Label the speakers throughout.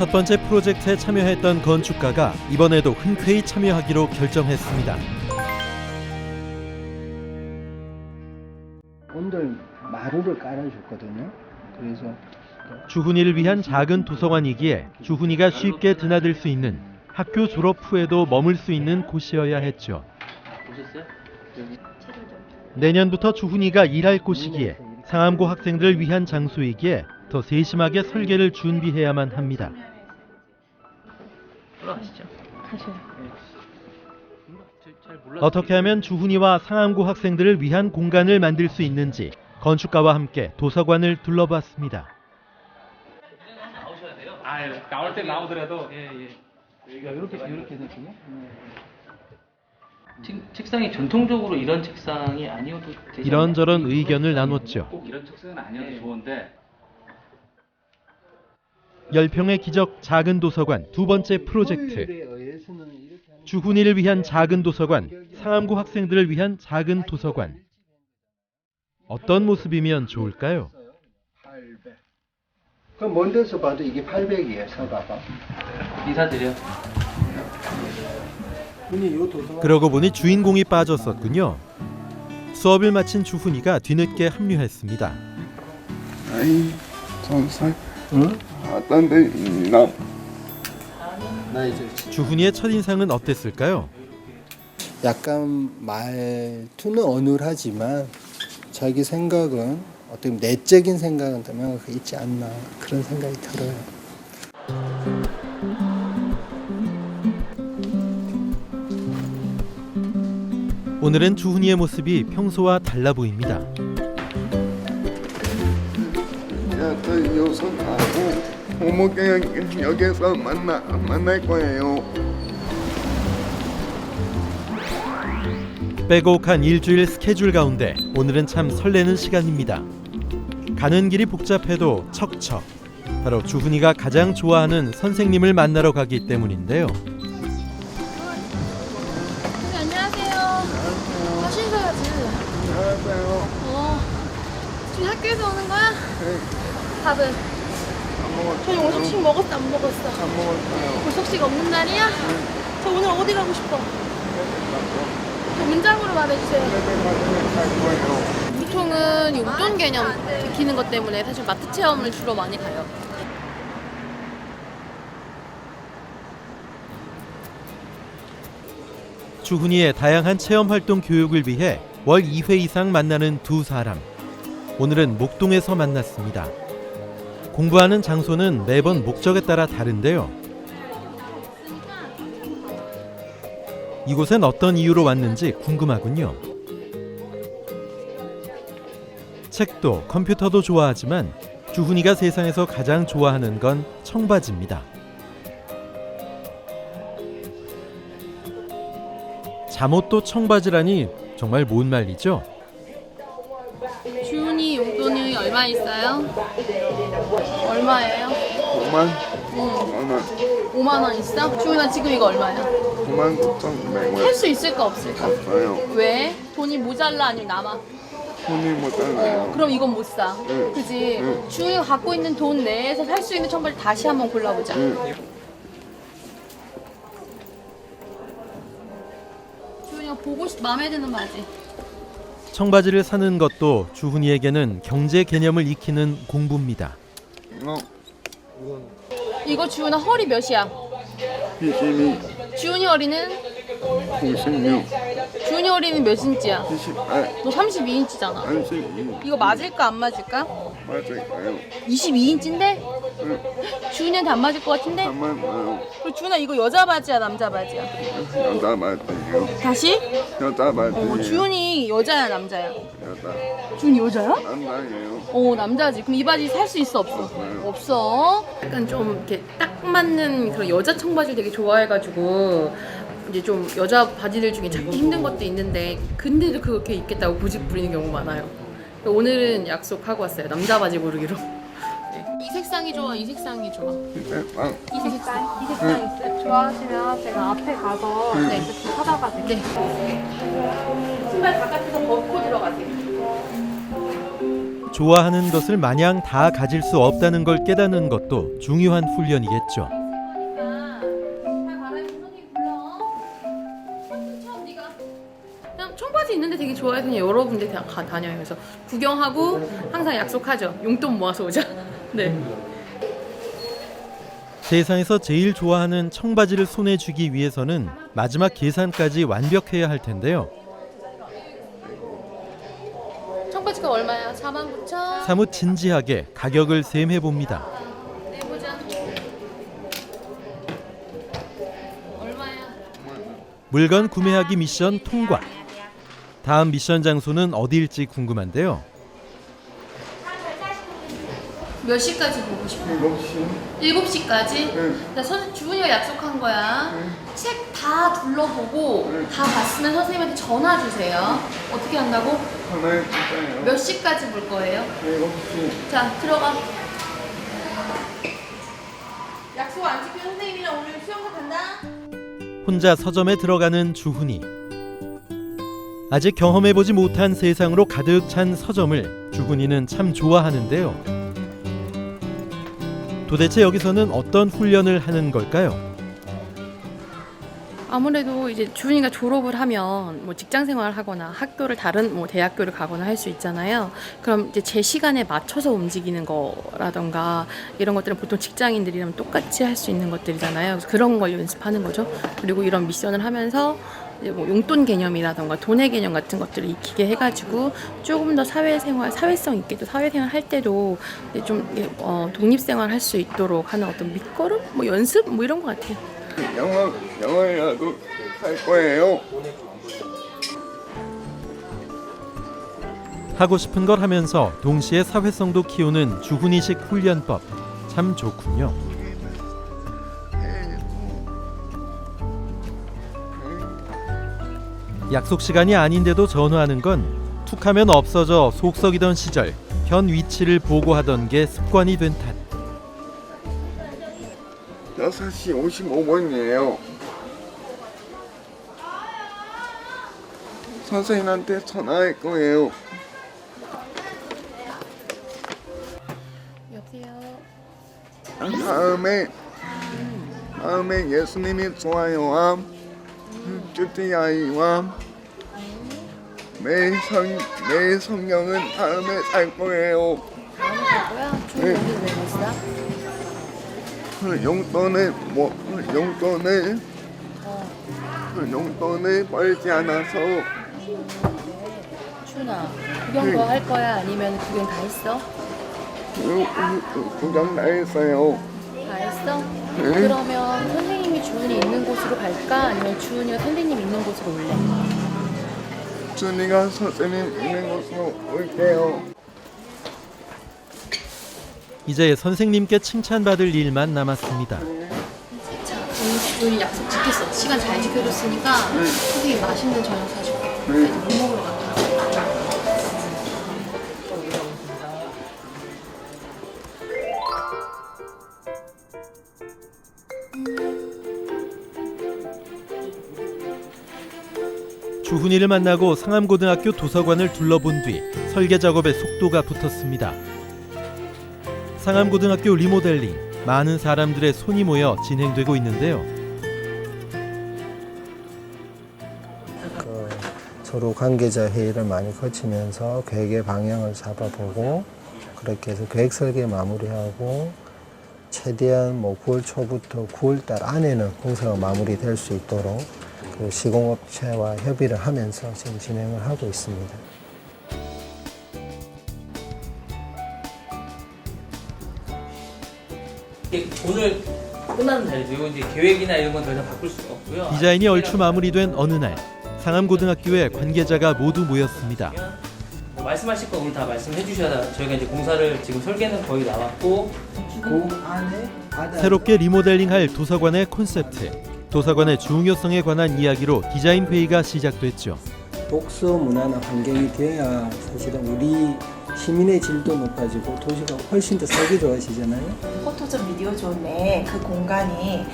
Speaker 1: 첫 번째 프로젝트에 참여했던 건축가가 이번에도 흔쾌히 참여하기로 결정했습니다.
Speaker 2: 오늘 마루를 깔아줬거든요. 그래서
Speaker 1: 주훈이를 위한 작은 도서관이기에 주훈이가 쉽게 드나들 수 있는, 학교 졸업 후에도 머물 수 있는 곳이어야 했죠. 내년부터 주훈이가 일할 곳이기에 상암고 학생들을 위한 장소이기에 더 세심하게 설계를 준비해야만 합니다.
Speaker 3: 올라가시죠.
Speaker 1: 어떻게 하면 주훈이와 상암고 학생들을 위한 공간을 만들 수 있는지 건축가와 함께 도서관을 둘러봤습니다.
Speaker 3: 나올 때 나오더라도
Speaker 2: 이렇게 됐군요.
Speaker 3: 책상이 전통적으로 이런 책상이 아니어도 되지
Speaker 1: 이런저런 의견을 나눴죠.
Speaker 3: 꼭 이런 책상은 아니어도 좋은데
Speaker 1: 10평의 기적 작은 도서관 두 번째 프로젝트. 주훈이를 위한 작은 도서관, 상암고 학생들을 위한 작은 도서관. 어떤 모습이면 좋을까요?
Speaker 2: 그럼 먼 데서 봐도 이게 800이에요. 서봐봐.
Speaker 3: 인사드려.
Speaker 1: 그러고 보니 주인공이 빠졌었군요. 수업을 마친 주훈이가 뒤늦게 합류했습니다.
Speaker 4: 아이, 전살.
Speaker 2: 응?
Speaker 4: 어떤 데 있나?
Speaker 2: 나 이제
Speaker 1: 주훈이의 첫인상은 어땠을까요?
Speaker 2: 약간 말투는 어눌하지만 자기 생각은 어떻게 내적인 생각은 명확히 있지 않나 그런 생각이 들어요.
Speaker 1: 오늘은 주훈이의 모습이 평소와 달라 보입니다.
Speaker 4: 저 요선하고 호모경역에서 만날 거예요.
Speaker 1: 빼곡한 일주일 스케줄 가운데 오늘은 참 설레는 시간입니다. 가는 길이 복잡해도 척척. 바로 주훈이가 가장 좋아하는 선생님을 만나러 가기 때문인데요.
Speaker 5: 안녕하세요. 다시 인사해야지.
Speaker 4: 안녕하세요.
Speaker 5: 지금 학교에서 오는 거야?
Speaker 4: 네.
Speaker 5: 밥은?
Speaker 4: 안 먹었어요.
Speaker 5: 저희 오늘 숙식 먹었어? 안 먹었어?
Speaker 4: 안 먹었어요.
Speaker 5: 그 숙식 없는 날이야? 저 오늘 어디 가고 싶어? 저 문장으로 말해주세요.
Speaker 4: 갈 거예요.
Speaker 5: 보통은 용돈 개념 익히는 것 때문에 사실 마트 체험을 주로 많이 가요.
Speaker 1: 주훈이의 다양한 체험 활동 교육을 위해 월 2회 이상 만나는 두 사람. 오늘은 목동에서 만났습니다. 공부하는 장소는 매번 목적에 따라 다른데요. 이곳엔 어떤 이유로 왔는지 궁금하군요. 책도 컴퓨터도 좋아하지만 주훈이가 세상에서 가장 좋아하는 건 청바지입니다. 잠옷도 청바지라니 정말 뭔 말이죠?
Speaker 5: 주훈이 용돈이 얼마 있어요? 얼마예요? 5만 원 있어? 주훈아 지금 이거 얼마야?
Speaker 4: 99,100원.
Speaker 5: 할 수 있을까 없을까?
Speaker 4: 없어요.
Speaker 5: 왜? 돈이 모자라 아니면 남아?
Speaker 4: 돈이 모자라요.
Speaker 5: 그럼 이건 못 사.
Speaker 4: 응.
Speaker 5: 그지?
Speaker 4: 응.
Speaker 5: 주희가 갖고 있는 돈 내에서 살 수 있는 청바지 다시 한번 골라보자. 주희가 보고 싶, 마음에 드는 바지.
Speaker 1: 청바지를 사는 것도 주훈이에게는 경제 개념을 익히는 공부입니다.
Speaker 5: 이거 주훈아 허리 몇이야?
Speaker 4: 22,
Speaker 5: 주훈이 허리는?
Speaker 4: 96,
Speaker 5: 주훈이 허리는 몇 인치야?
Speaker 4: 28,
Speaker 5: 너 32인치잖아.
Speaker 4: 32.
Speaker 5: 이거 맞을까 안 맞을까?
Speaker 4: 맞을까요?
Speaker 5: 22인치인데? 주훈이한테 안 맞을 것 같은데?
Speaker 4: 안 맞나요?
Speaker 5: 그리고 주훈아 이거 여자 바지야 남자 바지야?
Speaker 4: 여자 맞아요.
Speaker 5: 다시?
Speaker 4: 여자 맞아요.
Speaker 5: 주훈이 여자야 남자야?
Speaker 4: 여자.
Speaker 5: 주훈이 여자야?
Speaker 4: 남자예요.
Speaker 5: 남자지. 그럼 이 바지 살 수 있어 없어? 없어. 약간 좀 이렇게 딱 맞는 그런 여자 청바지 되게 좋아해가지고 이제 좀 여자 바지들 중에 찾기 힘든 것도 있는데 근데도 그렇게 입겠다고 고집 부리는 경우 많아요. 오늘은 약속하고 왔어요. 남자 바지 고르기로. 네. 이 색상이 좋아. 이 색상이 좋아.
Speaker 4: 아,
Speaker 5: 이 색상 있어요.
Speaker 6: 좋아하시면 제가 앞에 가서
Speaker 5: 네.
Speaker 6: 좀 사다가 드릴게요.
Speaker 5: 네. 신발 바깥에서 벗고 들어가세요.
Speaker 1: 좋아하는 것을 마냥 다 가질 수 없다는 걸 깨닫는 것도 중요한 훈련이겠죠.
Speaker 5: 그냥 청바지 있는데 되게 좋아해서 그냥 여러 군데 다녀요. 그래서 구경하고 항상 약속하죠. 용돈 모아서 오자. 네.
Speaker 1: 세상에서 제일 좋아하는 청바지를 손에 쥐기 위해서는 마지막 계산까지 완벽해야 할 텐데요.
Speaker 5: 청바지가 얼마야? 49,000?
Speaker 1: 사뭇 진지하게 가격을 셈해 봅니다.
Speaker 5: 네, 보자. 얼마야?
Speaker 1: 물건 구매하기 미션 통과. 다음 미션 장소는 어디일지 궁금한데요.
Speaker 5: 몇 시까지 보고 싶어요? 7시까지? 주분이가 약속한 거야. 책 다 둘러보고 다 봤으면 선생님한테 전화 주세요. 어떻게 한다고?
Speaker 4: 전화해 주세요.
Speaker 5: 몇 시까지 볼 거예요?
Speaker 4: 7시.
Speaker 5: 자, 들어가. 약속 안 지키면 선생님이랑 오늘 수영장 간다.
Speaker 1: 혼자 서점에 들어가는 주훈이. 아직 경험해보지 못한 세상으로 가득 찬 서점을 주훈이는 참 좋아하는데요. 도대체 여기서는 어떤 훈련을 하는 걸까요?
Speaker 5: 아무래도 이제 주은이가 졸업을 하면 뭐 직장 생활을 하거나 학교를 다른 뭐 대학교를 가거나 할 수 있잖아요. 그럼 이제 제 시간에 맞춰서 움직이는 거라던가 이런 것들은 보통 직장인들이랑 똑같이 할 수 있는 것들이잖아요. 그래서 그런 걸 연습하는 거죠. 그리고 이런 미션을 하면서 이제 뭐 용돈 개념이라던가 돈의 개념 같은 것들을 익히게 해가지고 조금 더 사회성 있게 또 사회생활 할 때도 이제 좀 독립생활 할 수 있도록 하는 어떤 밑거름, 뭐 연습, 뭐 이런 것 같아요.
Speaker 4: 영어라도 할 거예요.
Speaker 1: 하고 싶은 걸 하면서 동시에 사회성도 키우는 주훈이식 훈련법. 참 좋군요. 약속 시간이 아닌데도 전화하는 건 툭하면 없어져 속 썩이던 시절 현 위치를 보고하던 게 습관이 된 탓.
Speaker 4: 6시 55분이에요. 선생님한테 전화할 거예요.
Speaker 5: 여보세요.
Speaker 4: 다음에 예수님이 좋아요와 쭈띠아이와 매일 성경은 다음에 살 거예요.
Speaker 5: 다음에 갈 거야? 주은이 여기 왜 있어?
Speaker 4: 용돈을 벌지 않아서
Speaker 5: 준아, 구경 더 할 거야? 아니면 구경 다 했어?
Speaker 4: 구경 다 했어요.
Speaker 5: 다 했어?
Speaker 4: 네.
Speaker 5: 그러면 선생님이 주은이 있는 곳으로 갈까? 아니면 주은이가 선생님 있는 곳으로 올래?
Speaker 4: 준이가 선생님 있는 곳으로 올게요.
Speaker 1: 이제 선생님께 칭찬받을 일만 남았습니다.
Speaker 5: 자, 주은이 약속 지켰어. 시간 잘 지켜줬으니까 선생님 맛있는 저녁 사줄게. 밥 먹으러 가자.
Speaker 1: 주훈이를 만나고 상암고등학교 도서관을 둘러본 뒤 설계 작업에 속도가 붙었습니다. 상암고등학교 리모델링, 많은 사람들의 손이 모여 진행되고 있는데요.
Speaker 2: 서로 관계자 회의를 많이 거치면서 계획의 방향을 잡아보고 그렇게 해서 계획 설계 마무리하고 최대한 9월 초부터 9월 달 안에는 공사가 마무리될 수 있도록 그 시공업체와 협의를 하면서 지금 진행을 하고 있습니다.
Speaker 3: 오늘 끝나는 날이죠. 이제 계획이나 이런 건 더 이상 바꿀 수가 없고요.
Speaker 1: 디자인이 얼추 마무리된 어느 날, 상암고등학교에 관계자가 모두 모였습니다.
Speaker 3: 뭐 말씀하실 거 오늘 다 말씀해 주셔야 저희가 이제 공사를 지금 설계는 거의 나왔고
Speaker 1: 새롭게 리모델링할 도서관의 콘셉트, 도서관의 중요성에 관한 이야기로 디자인 회의가 시작됐죠.
Speaker 2: 독서 문화나 환경이 돼야 사실은 우리 시민의 질도 높아지고 도시가 훨씬 더 살기 좋아지잖아요.
Speaker 7: 포토존 미디어존의 그 공간이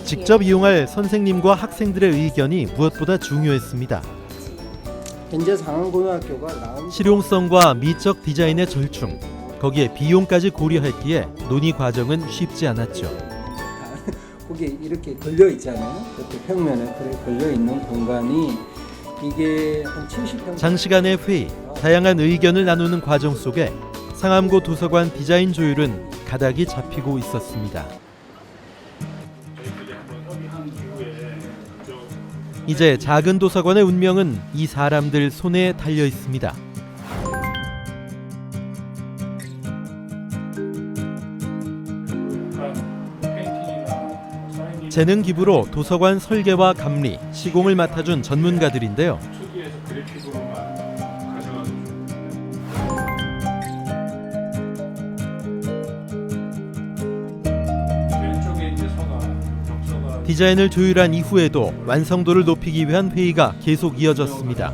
Speaker 1: 직접 이용할 선생님과 학생들의 의견이 무엇보다 중요했습니다.
Speaker 2: 현재 상암고등학교가 라운드
Speaker 1: 실용성과 미적 디자인의 절충, 거기에 비용까지 고려했기에 논의 과정은 쉽지 않았죠.
Speaker 2: 거기 이렇게 걸려 있잖아요. 그때 평면에 그래 걸려 있는 공간이 이게 한 70평.
Speaker 1: 장시간의 회의, 다양한 의견을 나누는 과정 속에 상암고 도서관 디자인 조율은 가닥이 잡히고 있었습니다. 이제 작은 도서관의 운명은 이 사람들 손에 달려 있습니다. 재능 기부로 도서관 설계와 감리, 시공을 맡아준 전문가들인데요. 디자인을 조율한 이후에도 완성도를 높이기 위한 회의가 계속 이어졌습니다.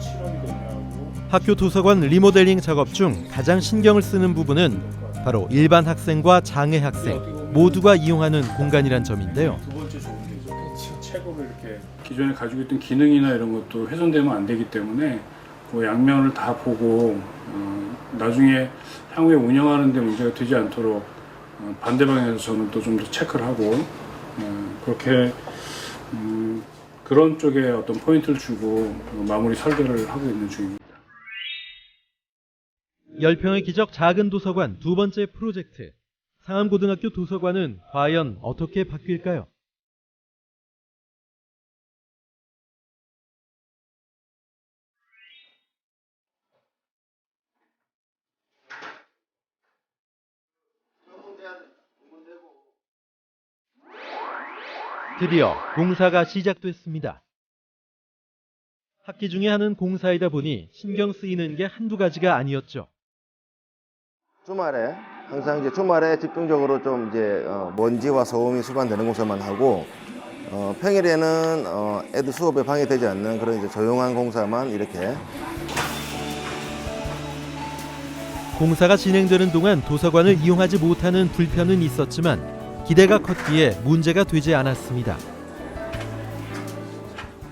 Speaker 1: 학교 도서관 리모델링 작업 중 가장 신경을 쓰는 부분은 바로 일반 학생과 장애 학생 모두가 이용하는 공간이란 점인데요.
Speaker 8: 두 번째 좋은 게 책으로 이렇게 기존에 가지고 있던 기능이나 이런 것도 훼손되면 안 되기 때문에 그 양면을 다 보고 나중에 향후에 운영하는 데 문제가 되지 않도록 반대 방향에서 저는 또 좀 더 체크를 하고 그렇게 그런 쪽에 어떤 포인트를 주고 마무리 설계를 하고 있는 중입니다.
Speaker 1: 10평의 기적 작은 도서관 두 번째 프로젝트. 상암고등학교 도서관은 과연 어떻게 바뀔까요? 드디어 공사가 시작됐습니다. 학기 중에 하는 공사이다 보니 신경 쓰이는 게 한두 가지가 아니었죠.
Speaker 9: 주말에 항상 이제 주말에 집중적으로 좀 이제 먼지와 소음이 수반되는 공사만 하고 평일에는 애들 수업에 방해되지 않는 그런 이제 조용한 공사만 이렇게.
Speaker 1: 공사가 진행되는 동안 도서관을 이용하지 못하는 불편은 있었지만 기대가 컸기에 문제가 되지 않았습니다.